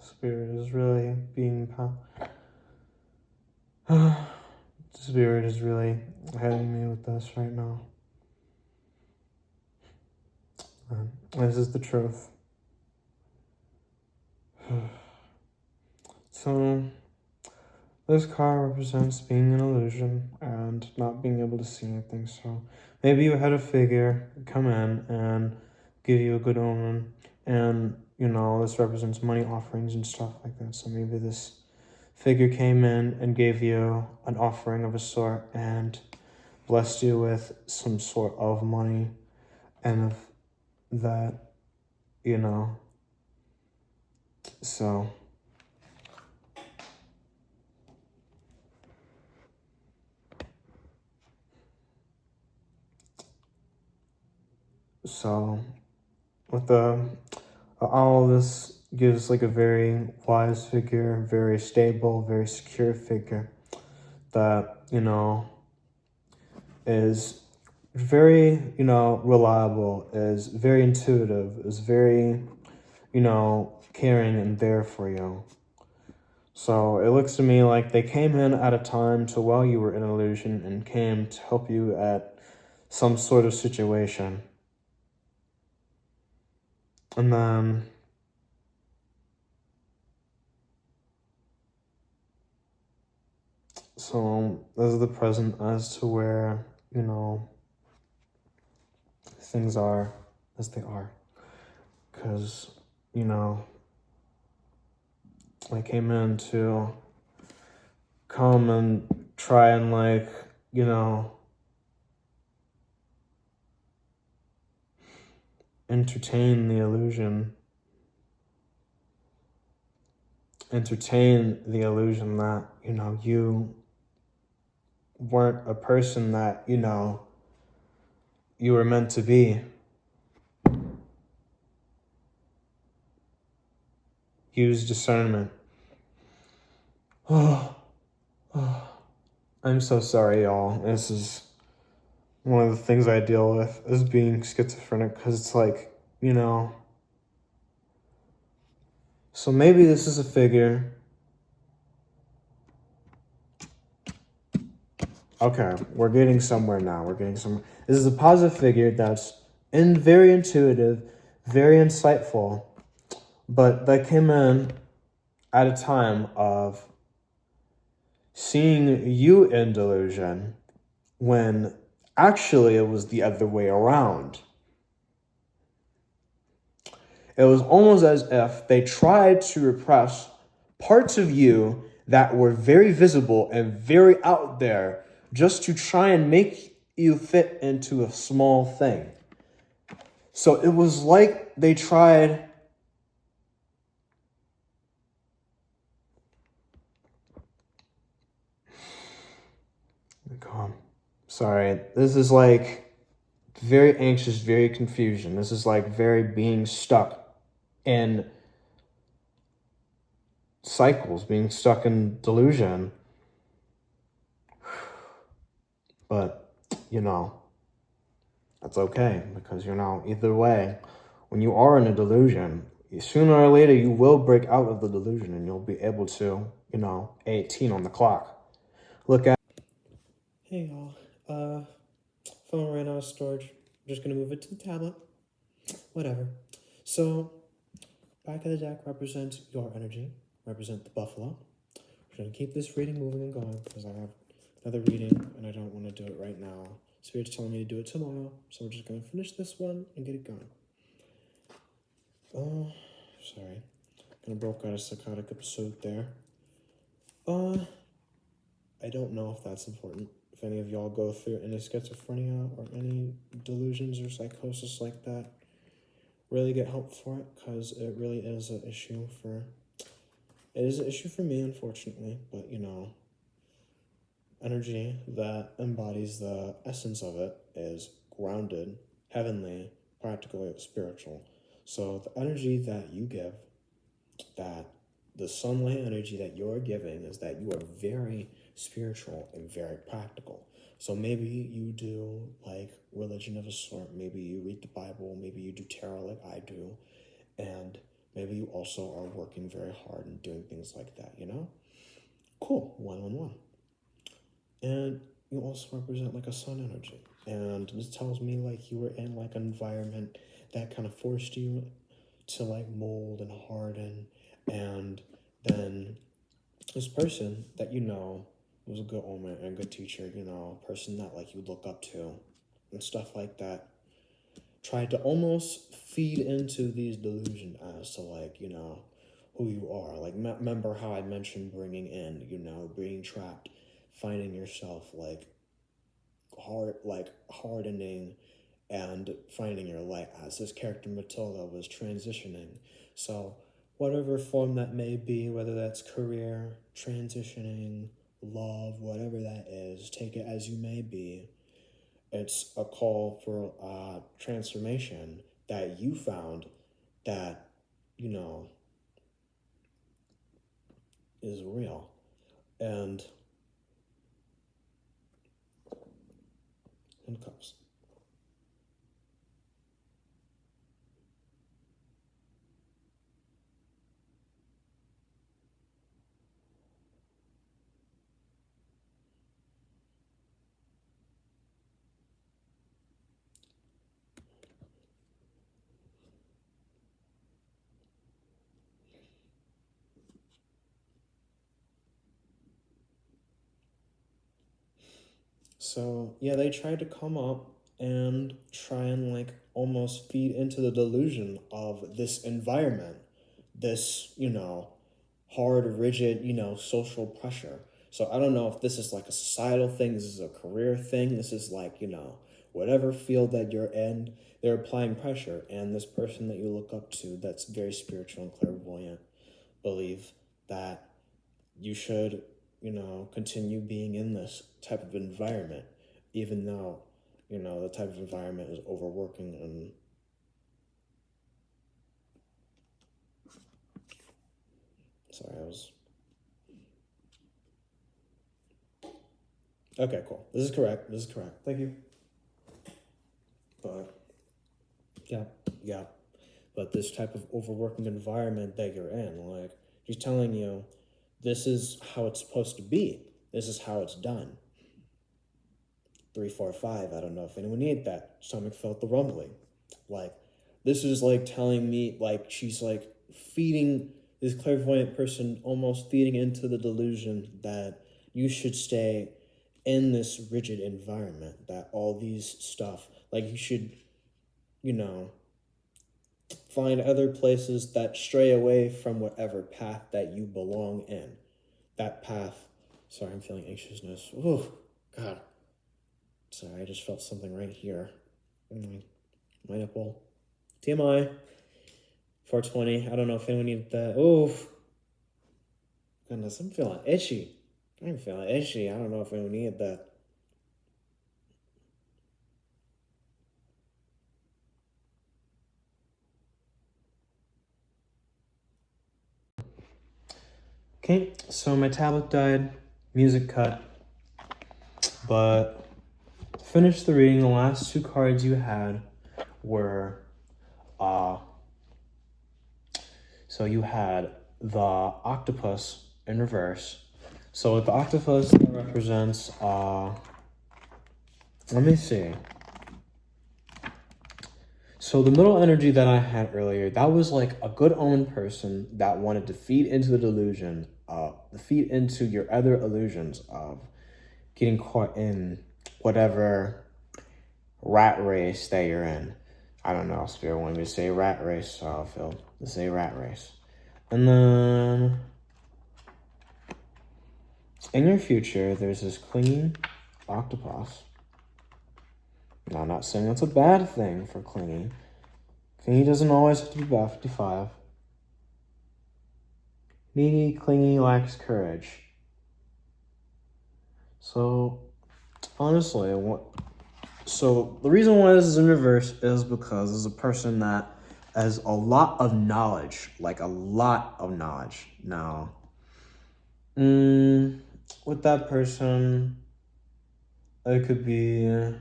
spirit is really being, spirit is really heading me with this right now. This is the truth. So, this card represents being an illusion and not being able to see anything. So, maybe you had a figure come in and give you a good omen, and this represents money offerings and stuff like that. So, maybe this figure came in and gave you an offering of a sort and blessed you with some sort of money, and if that, so. So, with all of this gives like a very wise figure, very stable, very secure figure that, is very, reliable, is very intuitive, is very, caring and there for you. So it looks to me like they came in at a time to while you were in illusion and came to help you at some sort of situation. And then so this is the present as to where, things are as they are. Because, I came in to come and try and entertain the illusion. Entertain the illusion that, you weren't a person that, you were meant to be. Use discernment. I'm so sorry, y'all. This one of the things I deal with is being schizophrenic, because it's like, you know, so maybe this is a figure. Okay, we're getting somewhere now. We're getting somewhere. This is a positive figure that's very intuitive, very insightful, but that came in at a time of seeing you in delusion when actually it was the other way around. It was almost as if they tried to repress parts of you that were very visible and very out there just to try and make you fit into a small thing. So it was like they tried. Calm. Sorry. This is like very anxious, very confusion. This is like very being stuck in cycles, being stuck in delusion. But, you know, that's okay, because, you know, either way, when you are in a delusion, sooner or later you will break out of the delusion and you'll be able to, 18 on the clock. Look at. Hey y'all, phone ran out of storage. I'm just gonna move it to the tablet. Whatever. So, back of the deck represents your energy, represent the buffalo. We're gonna keep this reading moving and going because I have another reading and I don't want to do it right now. Spirit's telling me to do it tomorrow, so we're just gonna finish this one and get it going. Sorry. Kind of broke out a psychotic episode there. I don't know if that's important. If any of y'all go through any schizophrenia or any delusions or psychosis like that, really get help for it, because it really is an issue for... It is an issue for me, unfortunately, but, energy that embodies the essence of it is grounded, heavenly, practically spiritual. So the energy that you give, that the sunlight energy that you're giving, is that you are very spiritual and very practical. So maybe you do like religion of a sort, maybe you read the Bible, maybe you do tarot like I do, and maybe you also are working very hard and doing things like that, Cool, 111. And you also represent like a sun energy. And this tells me like you were in like an environment that kind of forced you to like mold and harden. And then this person that was a good omen and a good teacher, a person that like you look up to and stuff like that, tried to almost feed into these delusions as to like, who you are. Like, remember how I mentioned bringing in, being trapped, finding yourself like hardening and finding your light as this character Matilda was transitioning. So whatever form that may be, whether that's career, transitioning, love, whatever that is, take it as you may be. It's a call for transformation that you found that, is real. And handcuffs. So, yeah, they tried to come up and try and, like, almost feed into the delusion of this environment, this, hard, rigid, social pressure. So I don't know if this is, like, a societal thing, this is a career thing, this is, like, whatever field that you're in, they're applying pressure. And this person that you look up to that's very spiritual and clairvoyant believe that you should, continue being in this type of environment, even though, the type of environment is overworking and... Sorry, I was... Okay, cool. This is correct. Thank you. But yeah, yeah. But this type of overworking environment that you're in, like, he's telling you, this is how it's supposed to be. This is how it's done. 3, 4, 5. I don't know if anyone needed that. Stomach felt the rumbling. Like, this is like telling me, like, she's like feeding this clairvoyant person, almost feeding into the delusion that you should stay in this rigid environment, that all these stuff, like, you should, you know, find other places that stray away from whatever path that you belong in. That path. Sorry, I'm feeling anxiousness. Oh, God. Sorry, I just felt something right here. My nipple. TMI. 420. I don't know if anyone needed that. Oh, goodness, I'm feeling itchy. I'm feeling itchy. I don't know if anyone needed that. Okay, so my tablet died. Music cut. But to finish the reading, the last 2 cards you had were so you had the octopus in reverse. So with the octopus, that represents let me see. So the middle energy that I had earlier, that was like a good omen person that wanted to feed into the delusion, feed into your other illusions of getting caught in whatever rat race that you're in. I don't know, Spirit wanted me to say rat race, so I'll feel to say rat race. And then in your future, there's this clinging octopus. Now, I'm not saying that's a bad thing for clinging. Clingy doesn't always have to be bad 55. Needy, clingy, lacks courage. So, honestly, so the reason why this is in reverse is because there's a person that has a lot of knowledge, like a lot of knowledge. Now, with that person, it could be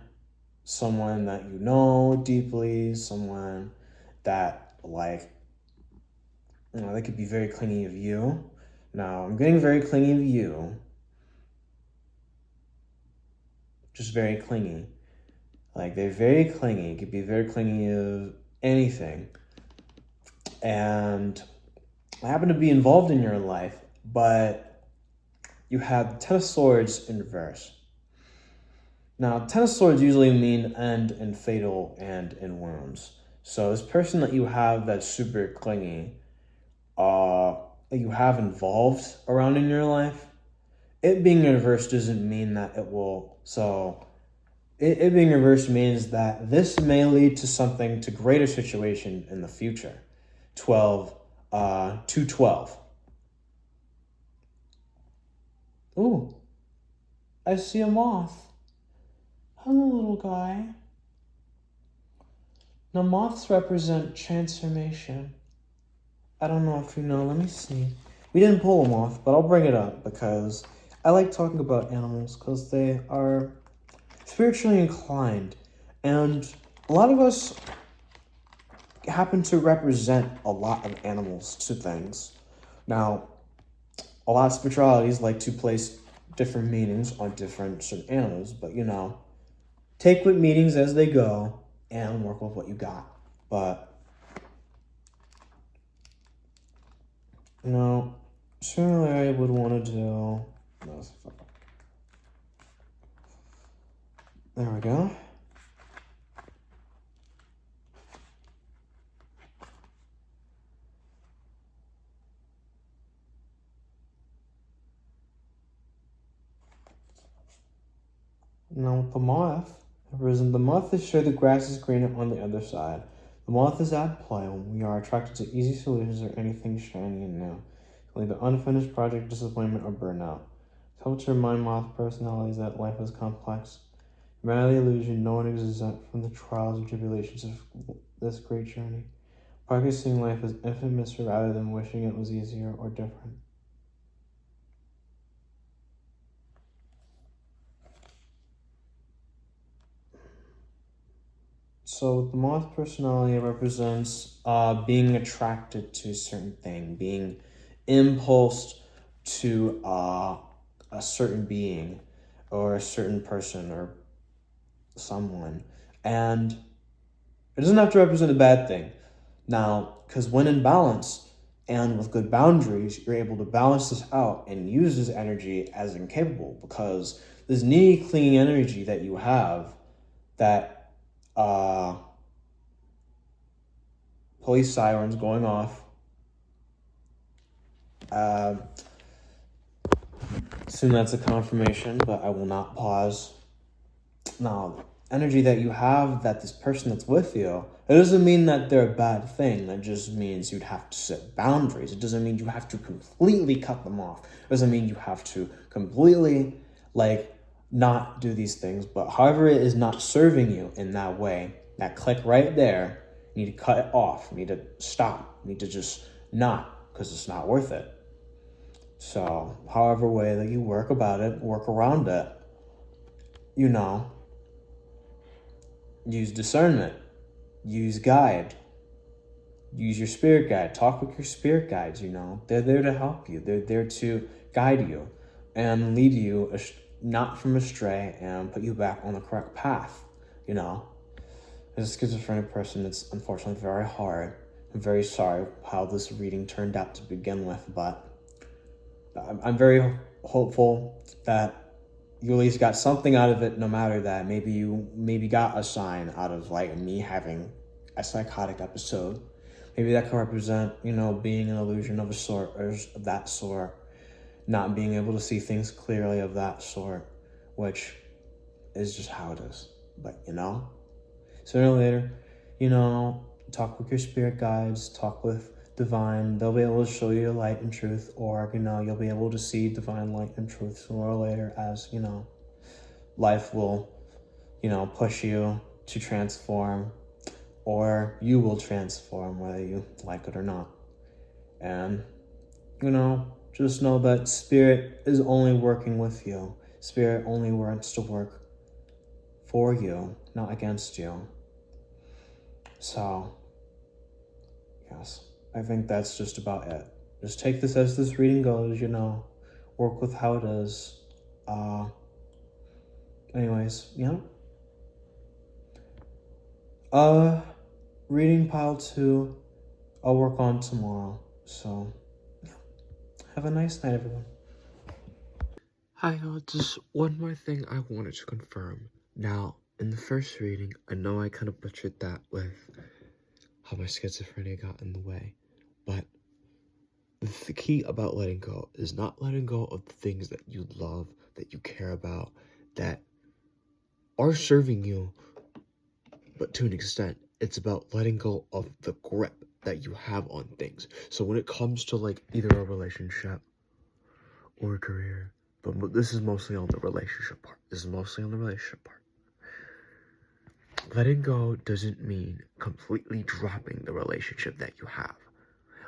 someone that you know deeply, someone that, like, they could be very clingy of you. Now, I'm getting very clingy of you. Just very clingy. Like, they're very clingy. Could be very clingy of anything. And I happen to be involved in your life, but you have 10 of Swords in reverse. Now, 10 of Swords usually mean end in fatal and in wounds. So this person that you have that's super clingy, that you have involved around in your life, it being in reverse doesn't mean that it will. So it being reversed means that this may lead to something, to greater situation in the future. 212. Ooh, I see a moth. Hello, little guy. Now, moths represent transformation. I don't know if you know, let me see. We didn't pull a moth, but I'll bring it up because I like talking about animals because they are spiritually inclined. And a lot of us happen to represent a lot of animals to things. Now, a lot of spiritualities like to place different meanings on different certain animals, but take with meanings as they go and work with what you got. But certainly I would want to do. There we go. Now with the moth, the moth is sure the grass is greener on the other side. The moth is at play when we are attracted to easy solutions or anything shiny and new. Like the unfinished project, disappointment, or burnout. It's helped to remind moth personalities that life is complex. Remember the illusion no one is exempt from the trials and tribulations of this great journey. Practicing life as infinite mystery rather than wishing it was easier or different. So the moth personality represents being attracted to a certain thing, being impulsed to a certain being or a certain person or someone. And it doesn't have to represent a bad thing. Now, because when in balance and with good boundaries, you're able to balance this out and use this energy as incapable, because this needy, clinging energy that you have, that police sirens going off, assume that's a confirmation, but I will not pause. Now, energy that you have, that this person that's with you, it doesn't mean that they're a bad thing. That just means you'd have to set boundaries. It doesn't mean you have to completely cut them off. It doesn't mean you have to completely, not do these things. But however it is not serving you in that way, that click right there, you need to cut it off. You need to stop. You need to just not, because it's not worth it. So, however way that you work about it, work around it, use discernment, use guide, use your spirit guide, talk with your spirit guides, They're there to help you. They're there to guide you and lead you not from astray and put you back on the correct path, As a schizophrenic person, it's unfortunately very hard. I'm very sorry how this reading turned out to begin with, but I'm very hopeful that you at least got something out of it, no matter that. Maybe you got a sign out of me having a psychotic episode. Maybe that can represent, being an illusion of a sort, or of that sort, not being able to see things clearly of that sort, which is just how it is. But, sooner or later, talk with your spirit guides, talk with divine. They'll be able to show you light and truth, or, you'll be able to see divine light and truth sooner or later as, life will, push you to transform, or you will transform whether you like it or not. And, just know that spirit is only working with you. Spirit only wants to work for you, not against you. So, yes, I think that's just about it. Just take this as this reading goes, work with how it is. Anyways, reading pile 2, I'll work on tomorrow. So, have a nice night, everyone. Hi, just one more thing I wanted to confirm. Now, in the first reading, I know I kind of butchered that with how my schizophrenia got in the way, but the key about letting go is not letting go of the things that you love, that you care about, that are serving you, but to an extent, it's about letting go of the grip that you have on things. So when it comes to either a relationship or a career, but this is mostly on the relationship part. Letting go doesn't mean completely dropping the relationship that you have.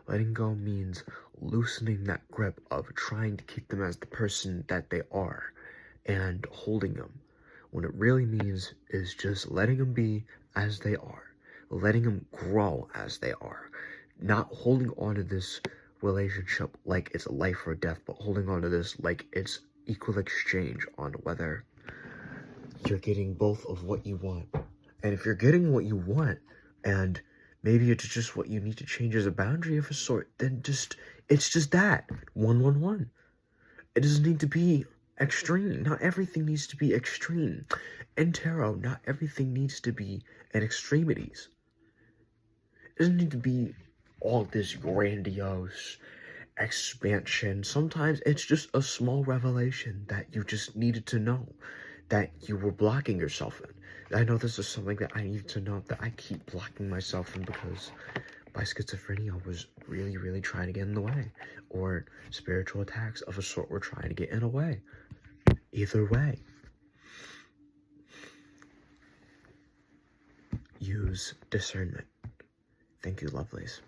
Letting go means loosening that grip of trying to keep them as the person that they are and holding them. What it really means is just letting them be as they are, letting them grow as they are, not holding on to this relationship like it's a life or death, but holding on to this like it's equal exchange on whether you're getting both of what you want. And if you're getting what you want, and maybe it's just what you need to change as a boundary of a sort, then it's just that. 111. It doesn't need to be extreme. Not everything needs to be extreme. In tarot, not everything needs to be at extremities. It doesn't need to be all this grandiose expansion. Sometimes it's just a small revelation that you just needed to know, that you were blocking yourself in. I know this is something that I need to know, that I keep blocking myself in because my schizophrenia was really, really trying to get in the way, or spiritual attacks of a sort were trying to get in the way. Either way, use discernment. Thank you, lovelies.